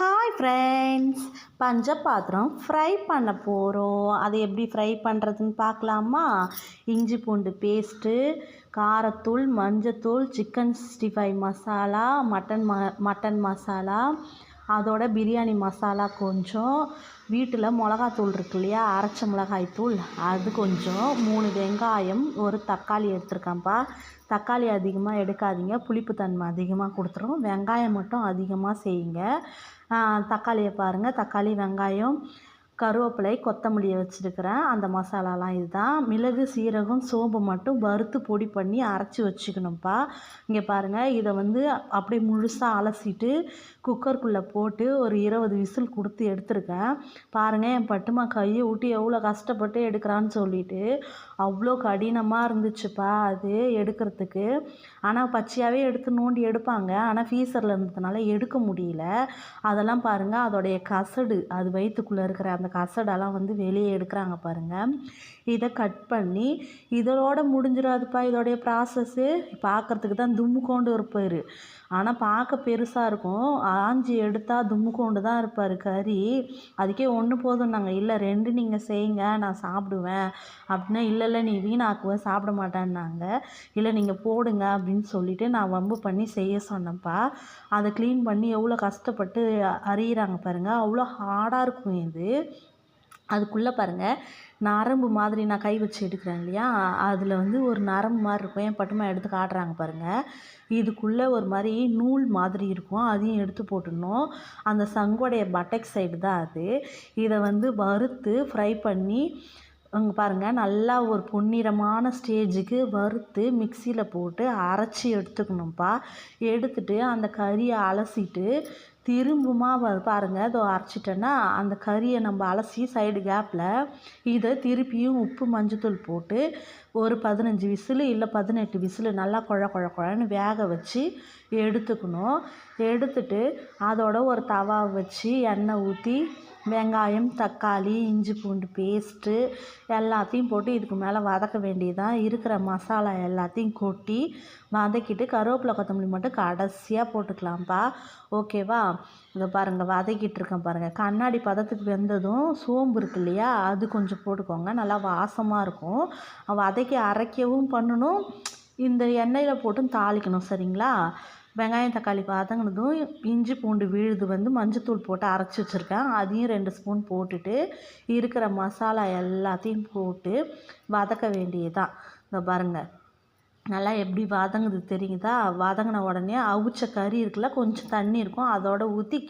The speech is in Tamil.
ஹாய் ஃப்ரெண்ட்ஸ், பஞ்சபாத்திரம் ஃப்ரை பண்ண போகிறோம். அது எப்படி ஃப்ரை பண்ணுறதுன்னு பார்க்கலாமா? இஞ்சி பூண்டு பேஸ்ட்டு, காரத்தூள், மஞ்சத்தூள், சிக்கன் 65 மசாலா, மட்டன் மசாலா, அதோட பிரியாணி மசாலா கொஞ்சம், வீட்டில் மிளகாத்தூள் இருக்கு இல்லையா, அரைச்ச மிளகாய் தூள் அது கொஞ்சம், 3 வெங்காயம், ஒரு தக்காளி எடுத்துருக்கேன்ப்பா. தக்காளி அதிகமாக எடுக்காதீங்க, புளிப்புத்தன்மை அதிகமாக கொடுத்துரும். வெங்காயம் மட்டும் அதிகமாக செய்யுங்க. தக்காளியை பாருங்கள், தக்காளி, வெங்காயம், கருவேப்பிலை, கொத்தமல்லியை வச்சுருக்கிறேன். அந்த மசாலாலாம் இதுதான். மிளகு, சீரகம், சோம்பு மட்டும் வறுத்து பொடி பண்ணி அரைச்சி வச்சுக்கணும்ப்பா. இங்கே பாருங்கள், இதை அப்படியே முழுசாக அலசிட்டு குக்கருக்குள்ளே போட்டு ஒரு 20 விசில் கொடுத்து எடுத்துருக்கேன். பாருங்கள், என் பட்டுமா கையை விட்டு எவ்வளோ கஷ்டப்பட்டு எடுக்கிறான்னு சொல்லிட்டு அவ்வளோ கடினமாக இருந்துச்சுப்பா அது எடுக்கிறதுக்கு. ஆனால் பச்சையாகவே எடுத்து நோண்டி எடுப்பாங்க, ஆனால் ஃப்ரீசரில் இருந்ததுனால எடுக்க முடியல. அதெல்லாம் பாருங்கள், அதோடைய கசடு, அது வயிற்றுக்குள்ளே இருக்கிற அந்த கசடெல்லாம் வெளியே எடுக்கிறாங்க பாருங்கள். இதை கட் பண்ணி இதோட முடிஞ்சிடாதுப்பா. இதோடைய ப்ராசஸ்ஸு பார்க்குறதுக்கு தான் தும்முக்கோண்டு இருப்பார், ஆனால் பார்க்க பெருசாக இருக்கும். ஆஞ்சி எடுத்தால் தும்முக்கோண்டு தான் இருப்பார் கறி. அதுக்கே ஒன்று போதும். நாங்கள் இல்லை 2 நீங்கள் செய்யுங்க, நான் சாப்பிடுவேன் அப்படின்னா, இல்லை நீ வீணாக்குவேன், சாப்பிட மாட்டேன்னாங்க. இல்லை நீங்கள் போடுங்க அப்படின்னு சொல்லிவிட்டு நான் வம்பு பண்ணி செய்ய சொன்னேன்ப்பா. அதை க்ளீன் பண்ணி எவ்வளோ கஷ்டப்பட்டு அரியிறாங்க பாருங்கள், அவ்வளோ ஹார்டாக இருக்கும் இது. அதுக்குள்ளே பாருங்கள், நரம்பு மாதிரி நான் கை வச்சு எடுக்கிறேன் இல்லையா, அதில் ஒரு நரம்பு மாதிரி இருக்கும். என் பட்டுமா எடுத்து காட்டுறாங்க பாருங்கள். இதுக்குள்ளே ஒரு மாதிரி நூல் மாதிரி இருக்கும், அதையும் எடுத்து போட்டுடணும். அந்த சங்கோடைய பட்டக் சைடு தான் அது. இதை வறுத்து ஃப்ரை பண்ணி அங்கே பாருங்கள், நல்லா ஒரு பொன்னிறமான ஸ்டேஜுக்கு வறுத்து மிக்சியில் போட்டு அரைச்சி எடுத்துக்கணும்ப்பா. எடுத்துட்டு அந்த கறியை அலசிட்டு திரும்புமா பாருங்கள், இதோ அரைச்சிட்டேன்னா அந்த கறியை நம்ம அலசி சைடு கேப்பில் இதை திருப்பியும் உப்பு மஞ்சத்தூள் போட்டு ஒரு 15 விசிலு இல்லை 18 விசிலு நல்லா குழன்னு வேக வச்சு எடுத்துக்கணும். எடுத்துட்டு அதோட ஒரு தவா வச்சு எண்ணெய் ஊற்றி வெங்காயம், தக்காளி, இஞ்சி பூண்டு பேஸ்ட்டு எல்லாத்தையும் போட்டு இதுக்கு மேலே வதக்க வேண்டியதான். இருக்கிற மசாலா எல்லாத்தையும் கொட்டி வதக்கிட்டு கருவேப்பிலை, கொத்தமல்லி மட்டும் கடைசியாக போட்டுக்கலாம்ப்பா. ஓகேவா? இதை பாருங்கள், வதக்கிட்டு இருக்கேன் பாருங்கள். கண்ணாடி பதத்துக்கு வெந்ததும் சோம்பு இருக்கு இல்லையா, அது கொஞ்சம் போட்டுக்கோங்க, நல்லா வாசமாக இருக்கும். வதக்கி அரைக்கவும் பண்ணணும், இந்த எண்ணெயில் போட்டும் தாளிக்கணும். சரிங்களா? வெங்காயம், தக்காளி வதங்கினதும் இஞ்சி பூண்டு விழுது மஞ்சத்தூள் போட்டு அரைச்சி வச்சுருக்கேன், அதையும் 2 ஸ்பூன் போட்டுட்டு இருக்கிற மசாலா எல்லாத்தையும் போட்டு வதக்க வேண்டியதுதான். இதை பாருங்கள், நல்லா எப்படி வதங்குது தெரியுதா? வதங்கின உடனே அவிச்ச கறி இருக்குல்ல, கொஞ்சம் தண்ணி இருக்கும், அதோட ஊற்றி